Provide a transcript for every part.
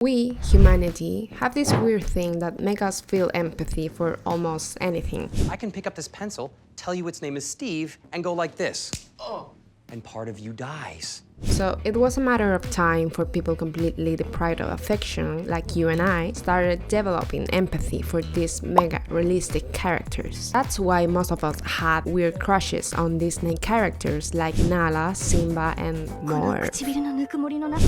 We, humanity, have this weird thing that makes us feel empathy for almost anything. I can pick up this pencil, tell you its name is Steve, and go like this. Oh. And part of you dies. So it was a matter of time for people completely deprived of affection, like you and I, started developing empathy for these mega realistic characters. That's why most of us had weird crushes on Disney characters like Nala, Simba, and more.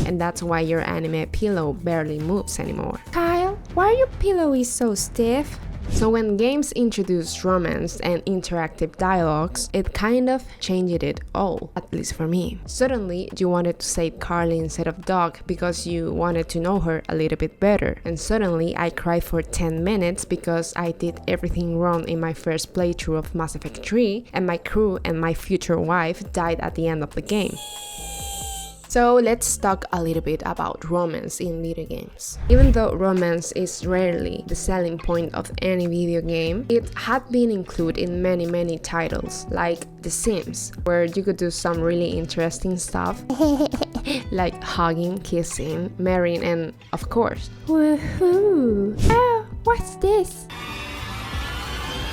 And that's why your anime pillow barely moves anymore. Kyle, why your pillow is so stiff? So when games introduced romance and interactive dialogues, it kind of changed it all, at least for me. Suddenly, you wanted to save Carly instead of Doc because you wanted to know her a little bit better. And suddenly, I cried for 10 minutes because I did everything wrong in my first playthrough of Mass Effect 3, and my crew and my future wife died at the end of the game. So let's talk a little bit about romance in video games. Even though romance is rarely the selling point of any video game, it had been included in many titles, like The Sims, where you could do some really interesting stuff, like hugging, kissing, marrying, and of course, woohoo! Oh, what's this?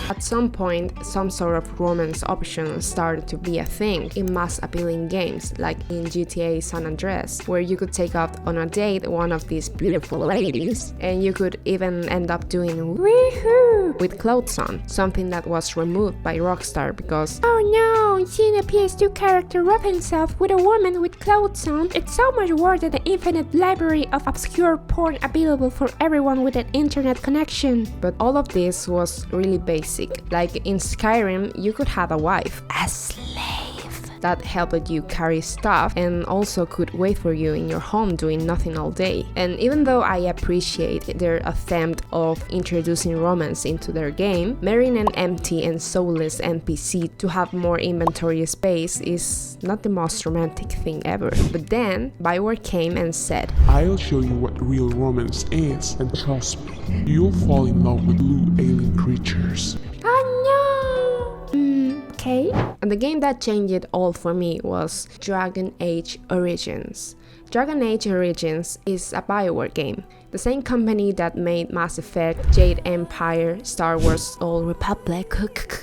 At some point, some sort of romance option started to be a thing in mass-appealing games, like in GTA San Andreas, where you could take out on a date one of these beautiful ladies, and you could even end up doing woohoo with clothes on, something that was removed by Rockstar because, oh no, seeing a PS2 character rub himself with a woman with clothes on, it's so much worse than the infinite library of obscure porn available for everyone with an internet connection. But all of this was really basic. Like in Skyrim, you could have a wife, a slave, that helped you carry stuff and also could wait for you in your home doing nothing all day. And even though I appreciate their attempt of introducing romance into their game, marrying an empty and soulless NPC to have more inventory space is not the most romantic thing ever. But then, Bioware came and said, I'll show you what real romance is, and trust me, you'll fall in love with blue alien creatures. Oh no! Okay. And the game that changed it all for me was Dragon Age Origins. Dragon Age Origins is a Bioware game, the same company that made Mass Effect, Jade Empire, Star Wars Old Republic,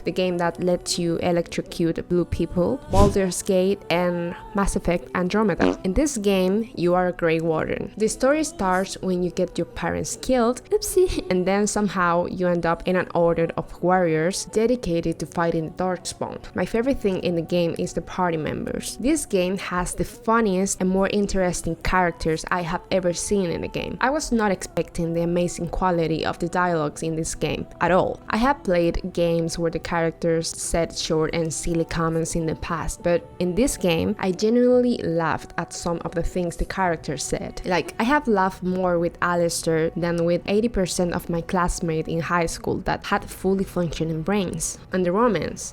the game that lets you electrocute blue people, Baldur's Gate, and Mass Effect Andromeda. In this game, you are a Grey Warden. The story starts when you get your parents killed, oopsie, and then somehow you end up in an order of warriors dedicated to fighting the Darkspawn. My favorite thing in the game is the party members. This game has the funniest and more interesting characters I have ever seen in a game. I was not expecting the amazing quality of the dialogues in this game at all. I have played games where the characters said short and silly comments in the past, but in this game, I genuinely laughed at some of the things the characters said. Like, I have laughed more with Alistair than with 80% of my classmates in high school that had fully functioning brains. And the romance.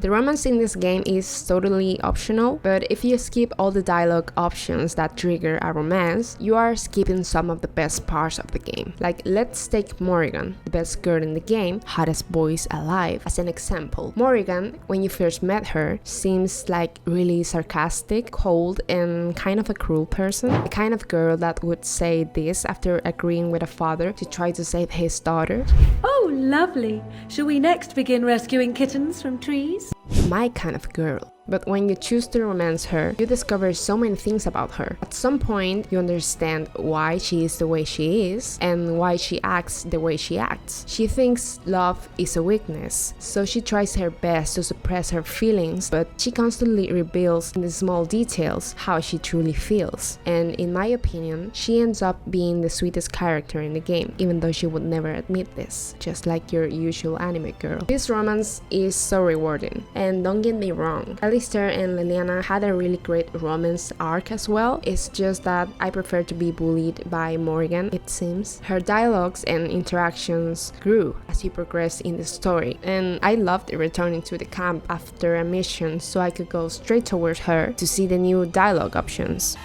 The romance in this game is totally optional, but if you skip all the dialogue options that trigger a romance, you are skipping some of the best parts of the game. Like, let's take Morrigan, the best girl in the game, hottest voice alive, as an example. Morrigan, when you first met her, seems like really sarcastic, cold, and kind of a cruel person. The kind of girl that would say this after agreeing with a father to try to save his daughter. Oh, lovely. Shall we next begin rescuing kittens from trees? My kind of girl. But when you choose to romance her, you discover so many things about her. At some point, you understand why she is the way she is and why she acts the way she acts. She thinks love is a weakness, so she tries her best to suppress her feelings, but she constantly reveals in the small details how she truly feels. And in my opinion, she ends up being the sweetest character in the game, even though she would never admit this, just like your usual anime girl. This romance is so rewarding, and don't get me wrong, Alistair and Liliana had a really great romance arc as well. It's just that I prefer to be bullied by Morrigan, it seems. Her dialogues and interactions grew as you progress in the story, and I loved returning to the camp after a mission so I could go straight towards her to see the new dialogue options.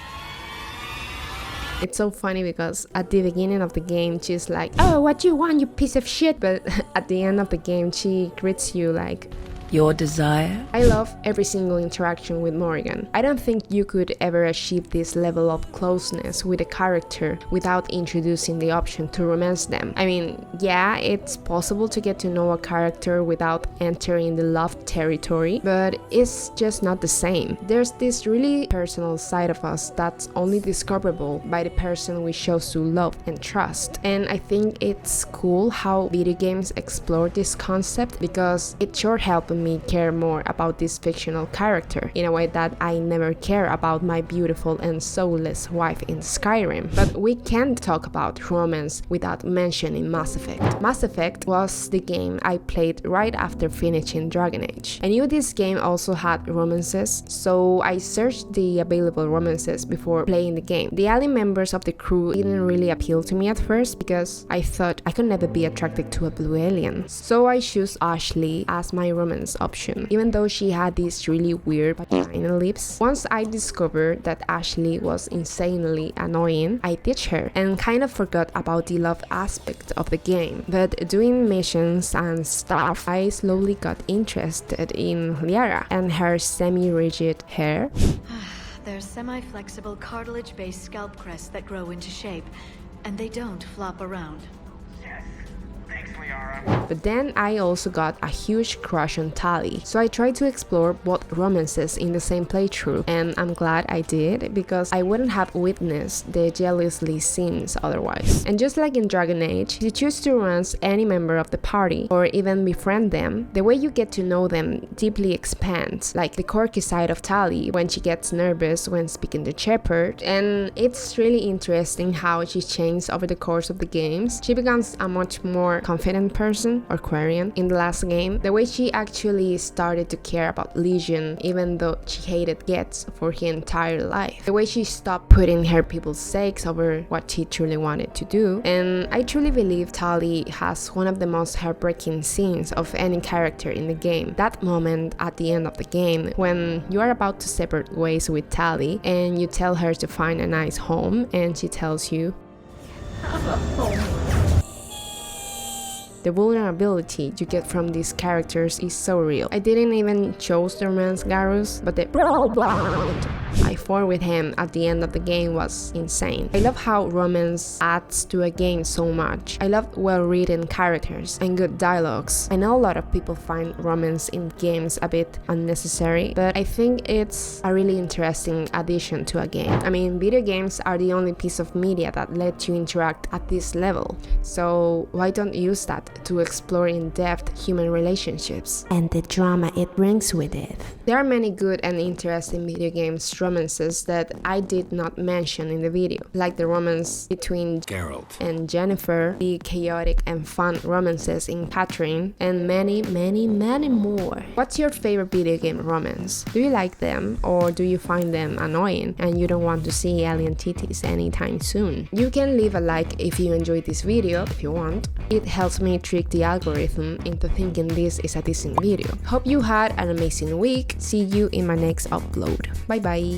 It's so funny because at the beginning of the game she's like, oh, what you want, you piece of shit, but at the end of the game she greets you like, your desire? I love every single interaction with Morgan. I don't think you could ever achieve this level of closeness with a character without introducing the option to romance them. I mean, yeah, it's possible to get to know a character without entering the love territory, but it's just not the same. There's this really personal side of us that's only discoverable by the person we chose to love and trust. And I think it's cool how video games explore this concept because it sure helped me care more about this fictional character in a way that I never care about my beautiful and soulless wife in Skyrim. But we can't talk about romance without mentioning Mass Effect. Mass Effect was the game I played right after finishing Dragon Age. I knew this game also had romances, so I searched the available romances before playing the game. The alien members of the crew didn't really appeal to me at first because I thought I could never be attracted to a blue alien. So I chose Ashley as my romance option, even though she had these really weird vagina lips. Once I discovered that Ashley was insanely annoying, I ditched her and kind of forgot about the love aspect of the game. But doing missions and stuff, I slowly got interested in Liara and her semi-rigid hair. They're semi-flexible cartilage-based scalp crests that grow into shape, and they don't flop around. But then I also got a huge crush on Tali, so I tried to explore both romances in the same playthrough, and I'm glad I did because I wouldn't have witnessed the jealousy scenes otherwise. And just like in Dragon Age, if you choose to romance any member of the party or even befriend them, the way you get to know them deeply expands, like the quirky side of Tali when she gets nervous when speaking to Shepard, and it's really interesting how she changes over the course of the games. She becomes a much more confident person, or Quarian, in the last game. The way she actually started to care about Legion even though she hated Gets for her entire life. The way she stopped putting her people's sakes over what she truly wanted to do. And I truly believe Tali has one of the most heartbreaking scenes of any character in the game. That moment at the end of the game when you are about to separate ways with Tali and you tell her to find a nice home and she tells you, the vulnerability you get from these characters is so real. I didn't even choose to romance Garrus, but the I fought with him at the end of the game was insane. I love how romance adds to a game so much. I love well-written characters and good dialogues. I know a lot of people find romance in games a bit unnecessary, but I think it's a really interesting addition to a game. I mean, video games are the only piece of media that let you interact at this level, so why don't use that to explore in-depth human relationships and the drama it brings with it. There are many good and interesting video games romances that I did not mention in the video, like the romance between Geralt and Jennifer, the chaotic and fun romances in Catherine, and many more. What's your favorite video game romance? Do you like them, or do you find them annoying and you don't want to see alien titties anytime soon? You can leave a like if you enjoyed this video, if you want. It helps me trick the algorithm into thinking this is a decent video. Hope you had an amazing week. See you in my next upload. Bye bye.